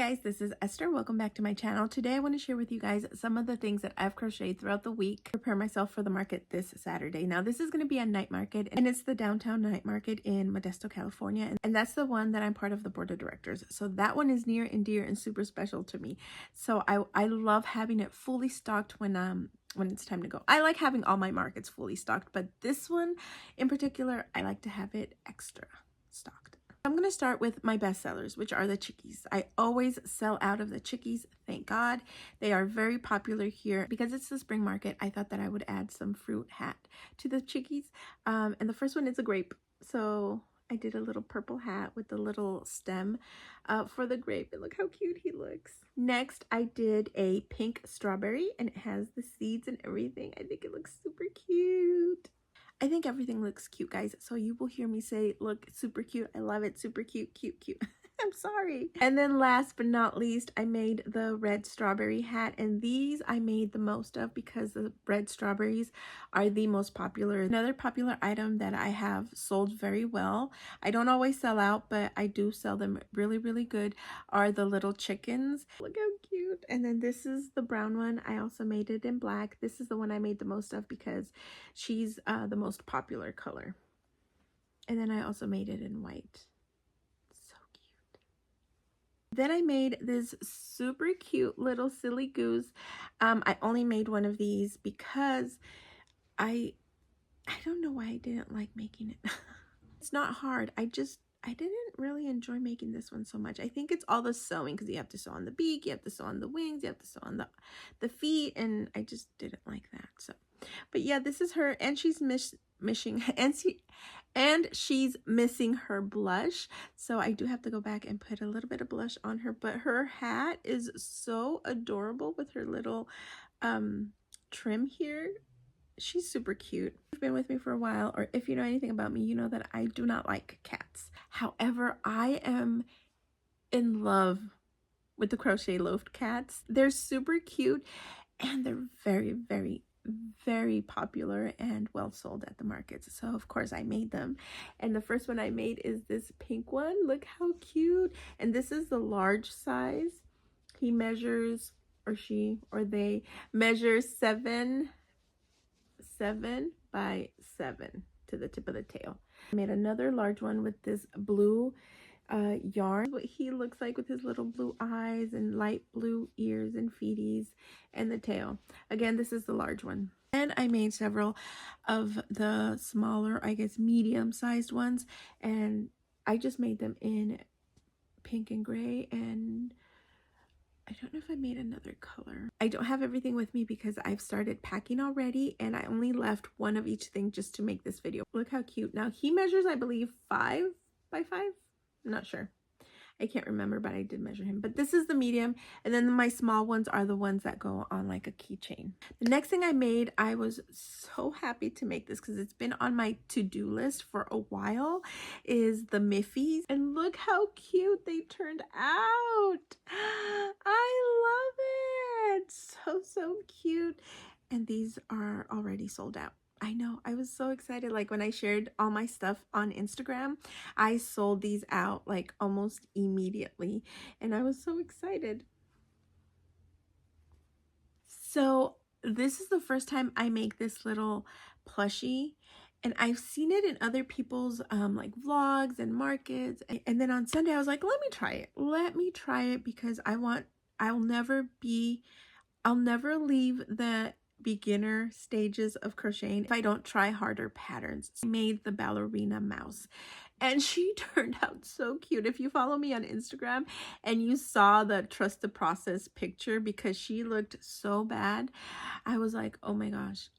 Guys, this is Esther. Welcome back to my channel. Today I want to share with you guys some of the things that I've crocheted throughout the week to prepare myself for the market this Saturday. Now this is going to be a night market, and it's the downtown night market in Modesto, California, and that's the one that I'm part of the board of directors. So that one is near and dear and super special to me. So I love having it fully stocked when it's time to go. I like having all my markets fully stocked, but this one in particular, I like to have it extra stocked. I'm going to start with my best sellers, which are the chickies. I always sell out of the chickies, thank God. They are very popular here. Because it's the spring market, I thought that I would add some fruit hat to the chickies. And the first one is a grape. So I did a little purple hat with the little stem for the grape. And look how cute he looks. Next, I did a pink strawberry, and it has the seeds and everything. I think it looks super cute. I think everything looks cute, guys. So you will hear me say, look, super cute. I love it. Super cute, cute, cute. I'm sorry. And then last but not least, I made the red strawberry hat. And these I made the most of because the red strawberries are the most popular. Another popular item that I have sold very well, I don't always sell out, but I do sell them really, really good, are the little chickens. Look how cute. And then this is the brown one. I also made it in black. This is the one I made the most of because she's the most popular color. And then I also made it in white. Then I made this super cute little silly goose. I only made one of these because I don't know why I didn't like making it. It's not hard. I didn't really enjoy making this one so much. I think it's all the sewing because you have to sew on the beak, you have to sew on the wings, you have to sew on the feet, and I just didn't like that. So, but yeah, this is her, and she's missing her blush. So I do have to go back and put a little bit of blush on her, but her hat is so adorable with her little trim here. She's super cute. If you've been with me for a while, or if you know anything about me, you know that I do not like cats. However, I am in love with the crochet loaf cats. They're super cute, and they're very, very, very popular and well sold at the markets. So of course I made them, and the first one I made is this pink one. Look how cute. And this is the large size. He measures, or she, or they measure 7 by 7 to the tip of the tail. I made another large one with this blue yarn. What he looks like with his little blue eyes and light blue ears and feeties and the tail. Again, this is the large one. And I made several of the smaller, I guess medium-sized ones, and I just made them in pink and gray, and I don't know if I made another color. I don't have everything with me because I've started packing already, and I only left one of each thing just to make this video. Look how cute. Now he measures, I believe, 5 by 5. I'm not sure. I can't remember, but I did measure him. But this is the medium, and then my small ones are the ones that go on like a keychain. The next thing I made, I was so happy to make this because it's been on my to-do list for a while, is the Miffies. And look how cute they turned out. I love it. So cute. And these are already sold out. I know, I was so excited. Like when I shared all my stuff on Instagram, I sold these out like almost immediately, and I was so excited. So this is the first time I make this little plushie, and I've seen it in other people's like vlogs and markets. And then on Sunday I was like, let me try it because I'll never leave the beginner stages of crocheting if I don't try harder patterns. I made the ballerina mouse, and she turned out so cute. If you follow me on Instagram and you saw the trust the process picture, because she looked so bad, I was like, oh my gosh,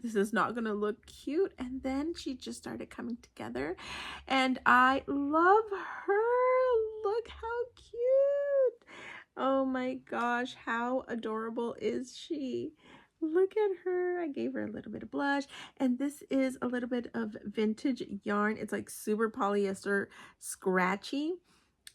this is not gonna look cute. And then she just started coming together, and I love her. Look how cute. Oh my gosh, how adorable is she? Look at her. I gave her a little bit of blush, and this is a little bit of vintage yarn. It's like super polyester scratchy,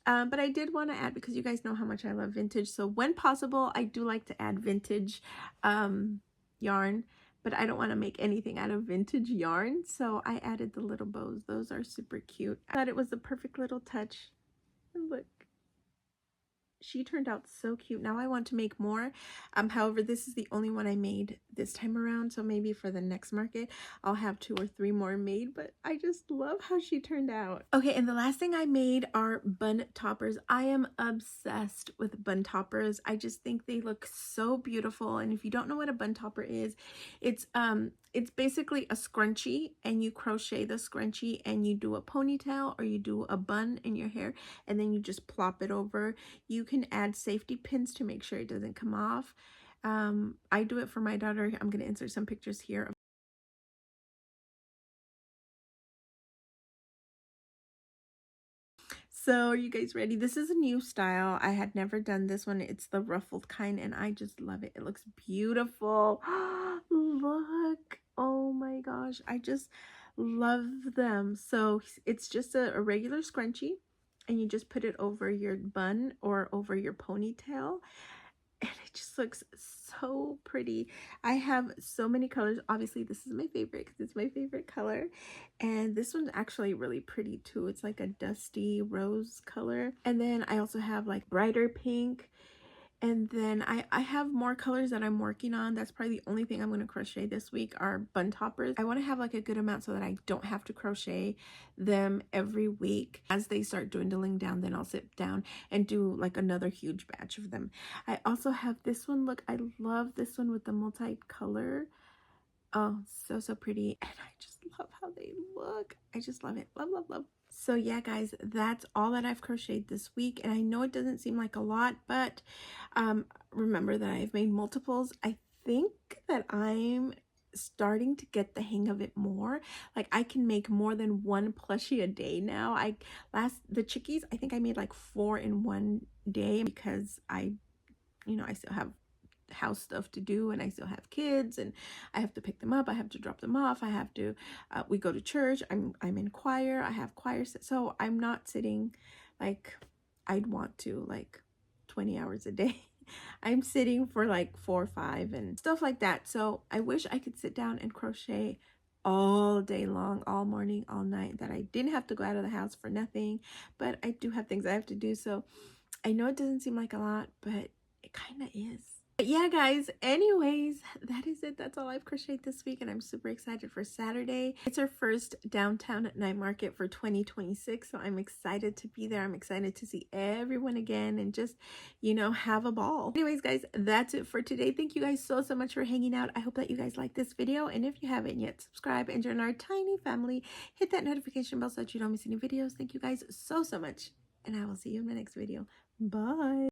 but I did want to add, because you guys know how much I love vintage, so when possible I do like to add vintage yarn, but I don't want to make anything out of vintage yarn, so I added the little bows. Those are super cute. I thought it was the perfect little touch. And look, she turned out so cute. Now I want to make more. However, this is the only one I made this time around, so maybe for the next market I'll have 2 or 3 more made, but I just love how she turned out. Okay, and the last thing I made are bun toppers. I am obsessed with bun toppers. I just think they look so beautiful. And if you don't know what a bun topper is, it's basically a scrunchie, and you crochet the scrunchie and you do a ponytail or you do a bun in your hair, and then you just plop it over. You can add safety pins to make sure it doesn't come off. I do it for my daughter. I'm going to insert some pictures here. So are you guys ready? This is a new style. I had never done this one. It's the ruffled kind, and I just love it. It looks beautiful. Look. Oh my gosh. I just love them. So it's just a regular scrunchie, and you just put it over your bun or over your ponytail, and it just looks so pretty. I have so many colors. Obviously this is my favorite because it's my favorite color, and this one's actually really pretty too. It's like a dusty rose color, and then I also have like brighter pink, and then I have more colors that I'm working on. That's probably the only thing I'm going to crochet this week are bun toppers. I want to have like a good amount so that I don't have to crochet them every week. As they start dwindling down, then I'll sit down and do like another huge batch of them. I also have this one. Look, I love this one with the multicolor. Oh, so pretty. And I just love how they look. I just love it. Love, love, love. So yeah, guys, that's all that I've crocheted this week. And I know it doesn't seem like a lot, but remember that I've made multiples. I think that I'm starting to get the hang of it more. Like I can make more than 1 plushie a day now. The chickies, I think I made like 4 in one day because I still have house stuff to do, and I still have kids, and I have to pick them up, I have to drop them off, I have to we go to church, I'm in choir, I have choir, so I'm not sitting like I'd want to like 20 hours a day. I'm sitting for like 4 or 5 and stuff like that. So I wish I could sit down and crochet all day long, all morning, all night, that I didn't have to go out of the house for nothing, but I do have things I have to do. So I know it doesn't seem like a lot, but it kind of is. But yeah, guys, anyways, that is it. That's all I've crocheted this week, and I'm super excited for Saturday. It's our first downtown night market for 2026, so I'm excited to be there. I'm excited to see everyone again and just, have a ball. Anyways, guys, that's it for today. Thank you guys so much for hanging out. I hope that you guys like this video, and if you haven't yet, subscribe and join our tiny family. Hit that notification bell so that you don't miss any videos. Thank you guys so much, and I will see you in my next video. Bye.